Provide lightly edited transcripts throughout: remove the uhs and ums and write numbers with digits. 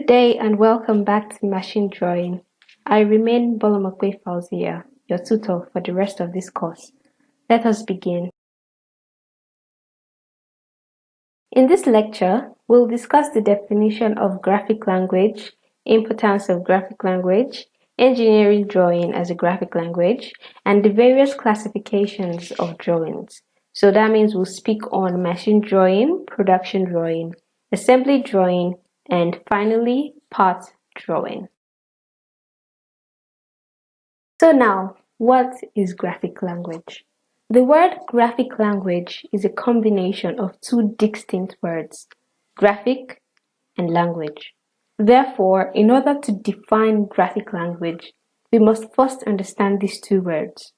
day and welcome back to Machine Drawing. I remain Bolomope F, your tutor for the rest of this course. Let us begin. In this lecture, we'll discuss the definition of graphic language, importance of graphic language, engineering drawing as a graphic language, and the various classifications of drawings. So that means we'll speak on machine drawing, production drawing, assembly drawing, and finally, part drawing. So now, what is graphic language? The word graphic language is a combination of two distinct words, graphic and language. Therefore, in order to define graphic language, we must first understand these two words.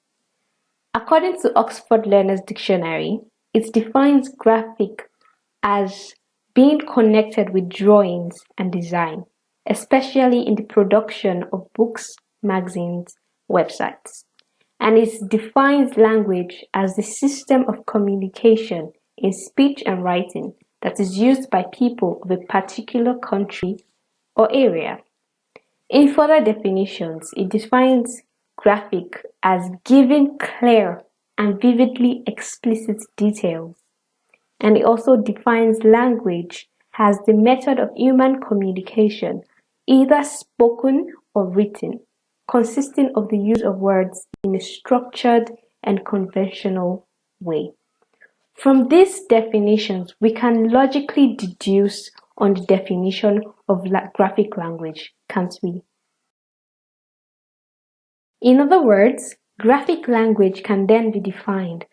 According to Oxford Learner's Dictionary, it defines graphic as being connected with drawings and design, especially in the production of books, magazines, websites. And it defines language as the system of communication in speech and writing that is used by people of a particular country or area. In further definitions, it defines graphic as giving clear and vividly explicit details. And it also defines language as the method of human communication, either spoken or written, consisting of the use of words in a structured and conventional way. From these definitions, we can logically deduce on the definition of graphic language, can't we? In other words, graphic language can then be defined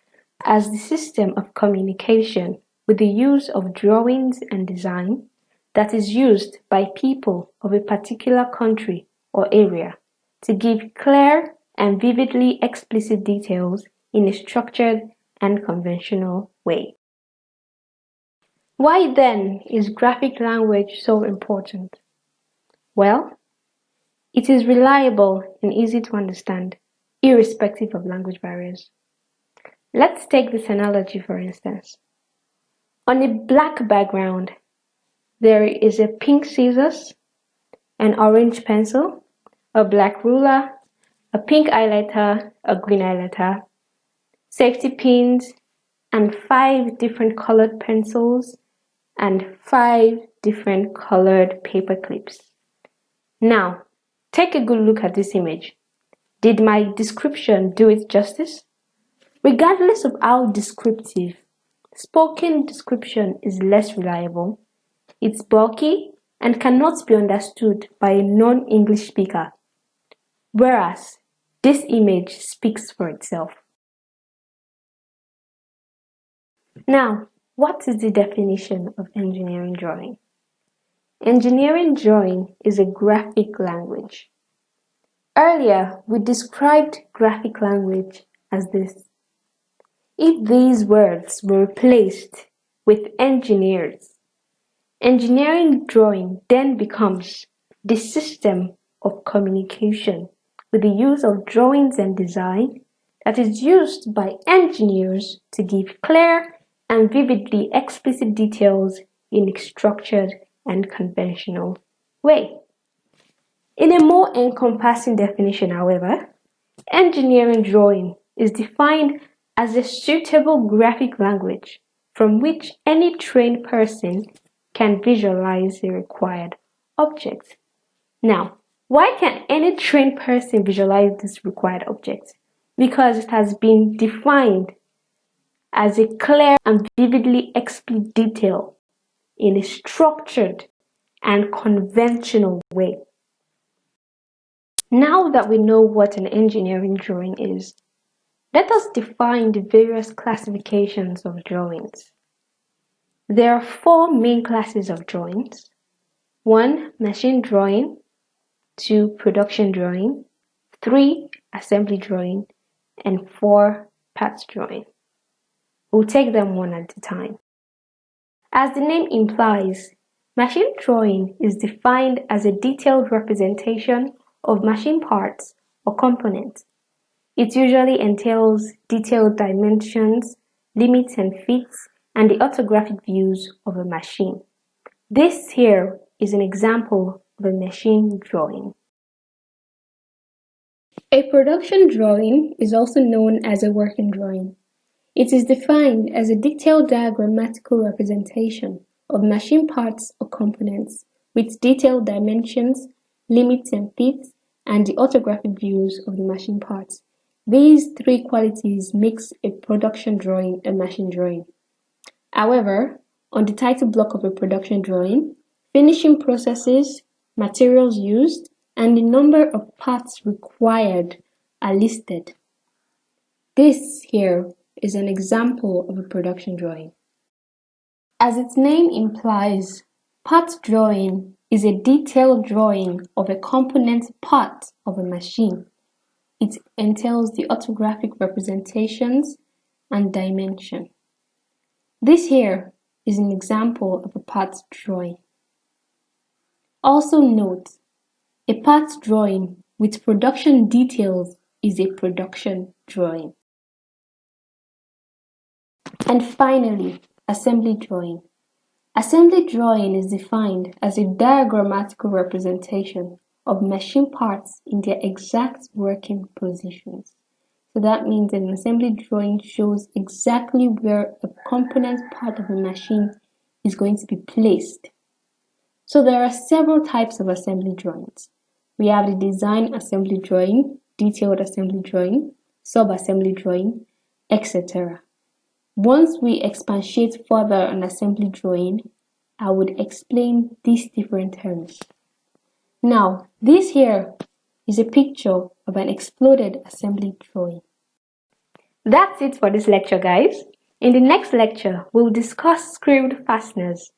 as the system of communication with the use of drawings and design that is used by people of a particular country or area to give clear and vividly explicit details in a structured and conventional way. Why then is graphic language so important? Well, it is reliable and easy to understand, irrespective of language barriers. Let's take this analogy for instance. On a black background, there is a pink scissors, an orange pencil, a black ruler, a pink highlighter, a green highlighter, safety pins, and 5 different colored pencils and 5 different colored paper clips. Now, take a good look at this image. Did my description do it justice? Regardless of how descriptive, spoken description is less reliable, it's bulky and cannot be understood by a non-English speaker, whereas this image speaks for itself. Now, what is the definition of engineering drawing? Engineering drawing is a graphic language. Earlier, we described graphic language as this. If these words were replaced with engineers, engineering drawing then becomes the system of communication with the use of drawings and design that is used by engineers to give clear and vividly explicit details in a structured and conventional way. In a more encompassing definition, however, engineering drawing is defined as a suitable graphic language from which any trained person can visualize the required object. Now, why can any trained person visualize this required object? Because it has been defined as a clear and vividly explicit detail in a structured and conventional way. Now that we know what an engineering drawing is, let us define the various classifications of drawings. There are 4 main classes of drawings. 1. Machine drawing. 2. Production drawing. 3. Assembly drawing. And 4. Parts drawing. We'll take them one at a time. As the name implies, machine drawing is defined as a detailed representation of machine parts or components. It usually entails detailed dimensions, limits and fits, and the orthographic views of a machine. This here is an example of a machine drawing. A production drawing is also known as a working drawing. It is defined as a detailed diagrammatical representation of machine parts or components with detailed dimensions, limits and fits, and the orthographic views of the machine parts. These three qualities makes a production drawing a machine drawing. However, on the title block of a production drawing, finishing processes, materials used, and the number of parts required are listed. This here is an example of a production drawing. As its name implies, part drawing is a detailed drawing of a component part of a machine. It entails the orthographic representations and dimension. This here is an example of a part drawing. Also note, a part drawing with production details is a production drawing. And finally, assembly drawing. Assembly drawing is defined as a diagrammatical representation of machine parts in their exact working positions. So that means an assembly drawing shows exactly where a component part of a machine is going to be placed. So there are several types of assembly drawings. We have the design assembly drawing, detailed assembly drawing, sub-assembly drawing, etc. Once we expatiate further on assembly drawing, I would explain these different terms. Now, this here is a picture of an exploded assembly drawing. That's it for this lecture, guys. In the next lecture, we'll discuss screwed fasteners.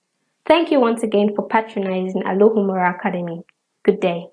Thank you once again for patronizing Alohomora Academy. Good day.